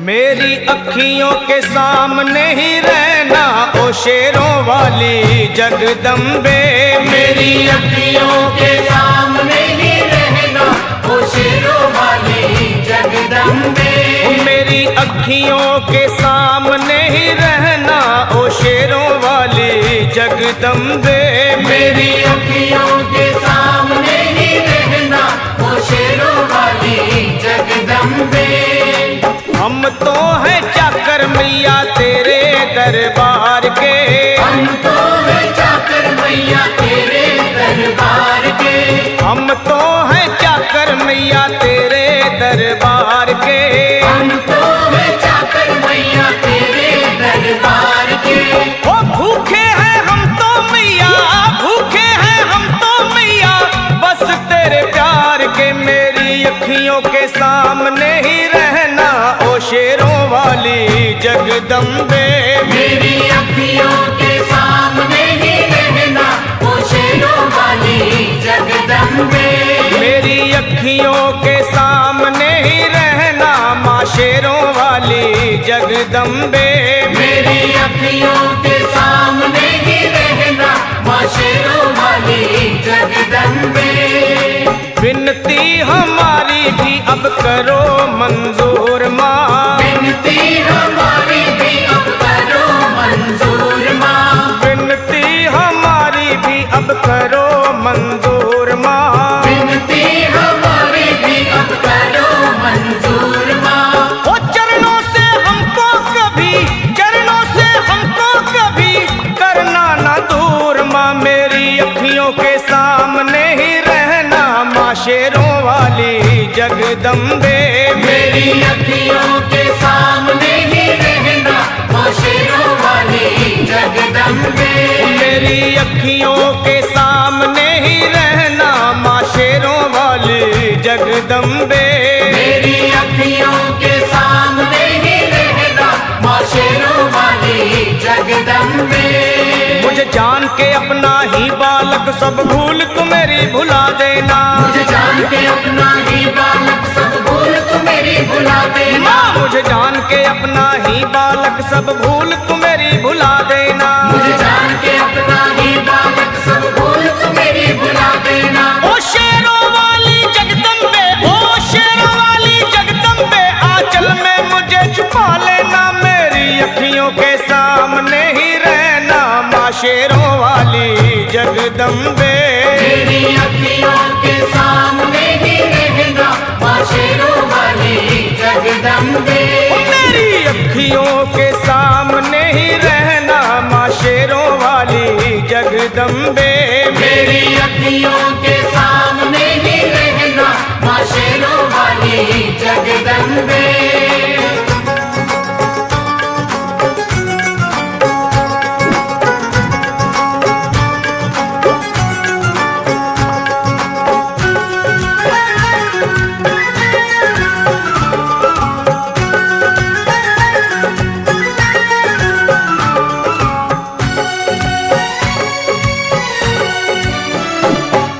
मेरी अखियों के सामने ही रहना ओ शेरों वाली जगदम्बे। मेरी अखियों के सामने ही रहना ओ शेरों वाली जगदम्बे। मेरी अखियों के सामने ही रहना ओ शेरों वाली जगदम्बे। मेरी अखियों के सामने ही रहना ओ शेरों वाली जगदम्बे। हम तो हैं चाकर मैया तेरे दरबार के। हम तो हैं चाकर मैया तेरे दरबार के। हम तो हैं चाकर मैया तेरे दरबार के। हम तो हैं चाकर मैया तेरे दरबार के। ओ भूखे हैं हम तो मैया, भूखे हैं हम तो मैया बस तेरे प्यार के। मेरी अखियों के सामने ही रहना ओ शेरों वाली जगदम्बे। मेरी अखियों के सामने ही रहना ओ शेरों वाली जगदम्बे। मेरी अखियों के सामने ही रहना माँ शेरों वाली जगदम्बे। मेरी अखियों के सामने ही रहना माँ शेरों वाली जगदम्बे। विनती हमारी भी अब करो मंजूर माँ। विनती हमारी भी अब करो मंजूर माँ। विनती हमारी भी अब करो मंजूर माँ। विनती हमारी भी अब करो मंजूर माँ। ओ चरणों से हमको कभी, चरणों से हमको कभी करना ना दूर माँ। मेरी अखियों के सामने ही रहना माँ शेरों वाली जगदम्बे। मेरी अखियों के सामने ही रहना माँ शेरों वाली जगदम्बे। मेरी अखियों के सामने ही रहना माँ शेरों वाली जगदम्बे। मेरी अखियों के सामने ही रहना माँ शेरों वाली जगदम्बे। मुझे जान के अपना ही बालक सब भूल तू मेरी भुला देना। मुझे जान के अपना ही बालक सब भूल तू मेरी भुला देना। मुझे जान के अपना ही बालक सब भूल तू मेरी भुला देना। मुझे जान के अपना ही बालक सब भूल तू मेरी भुला देना। ओ शेरों वाली जगदम्बे, ओ शेरों वाली जगदम्बे आंचल में मुझे छुपा लेना। मेरी अखियों के सामने ही रहना माँ शेरों वाली जगदम्बे। मेरी अखियों के सामने ही रहना माँ शेरों वाली जगदम्बे। मेरी अखियों के सामने ही रहना माँ शेरों वाली जगदम्बे। मेरी अखियों के सामने ही रहना माँ शेरों वाली जगदम्बे।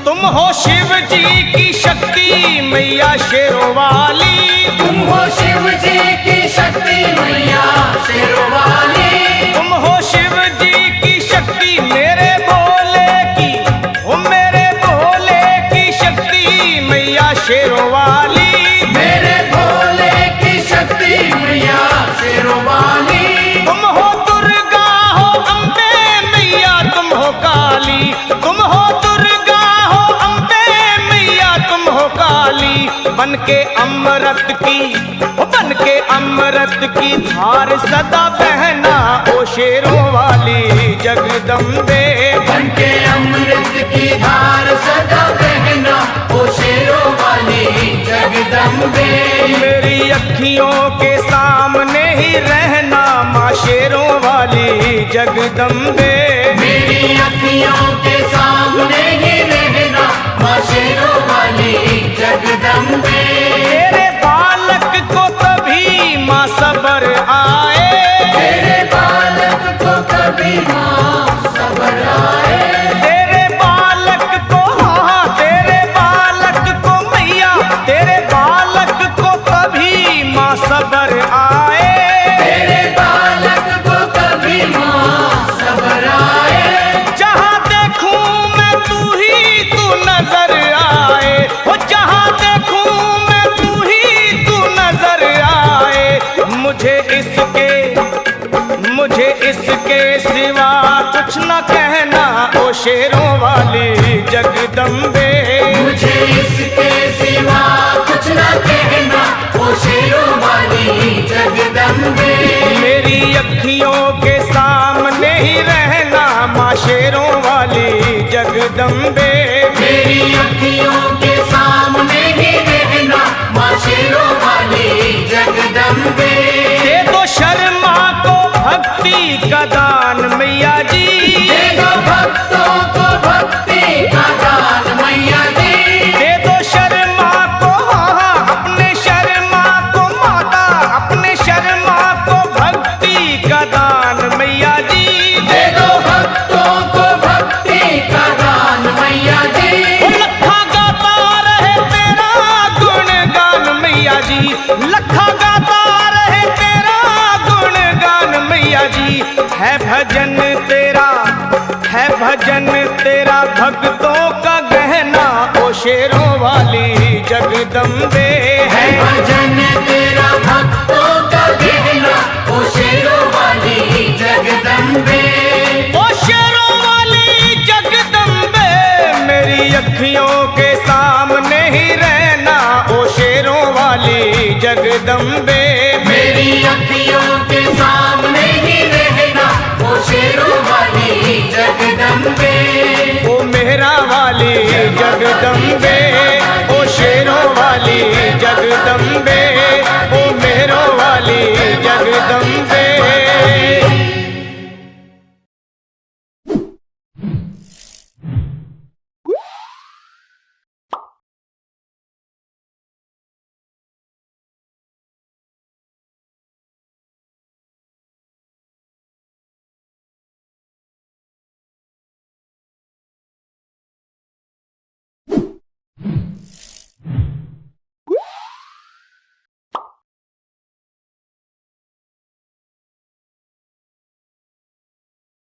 तुम हो शिव जी की शक्ति मैया शेरों वाली। तुम हो शिव जी की शक्ति मैया शेरों वाली। तुम हो शिव जी की शक्ति मेरे भोले की, ओ मेरे भोले की शक्ति मैया शेरों वाली। मेरे भोले की शक्ति मैया शेरों वाली। तुम हो दुर्गा हो अम्बे मैया तुम हो काली। तुम हो दुर्गा हो अम्बे मैया तुम हो काली। बन के अमृत की, ओ बन के अमृत की धार सदा बहना ओ शेरों वाली जगदम्बे। बन के अमृत की धार सदा बहना ओ शेरों वाली जगदम्बे। मेरी अखियों के सामने ही रहना माँ शेरों वाली जगदम्बे। मेरी अखियों के सामने ही रहना माँ शेरों वाली जगदम्बे। तेरे बालक को कभी माँ सबर आए। तेरे बालक को कभी माँ सबर आए। तेरे बालक को, हाँ तेरे बालक को मैया, तेरे बालक को कभी माँ सबर आए। शेरों वाली जगदम्बे। मुझे इसके सिवा कुछ न कहना, ओ शेरों वाली जगदम्बे। मेरी अखियों के सामने ही रहना माँ शेरों वाली जगदम्बे। मेरी अखियों के सामने ही रहना, माँ शेरों वाली जगदम्बे। दे दो शर्मा को भक्ति का दान मैया जी, दे दो भक्तों को भक्ति का दान मैया जी। दे दो शर्मा को अपने शर्मा को माता, अपने शर्मा को भक्ति का दान मैया जी। दे दो भक्तों को भक्ति का दान मैया जी। लखा गाता रहे तेरा गुणगान मैया जी, लखा गाता रहे तेरा गुणगान मैया जी। है भजन तेरा भक्तों का गहना, ओ शेरों वाली जगदम्बे। है भजन तेरा भक्तों का गहना, ओ शेरों वाली जगदम्बे। ओ शेरों वाली जगदम्बे, मेरी अखियों के सामने ही रहना, ओ शेरों वाली जगदम्बे।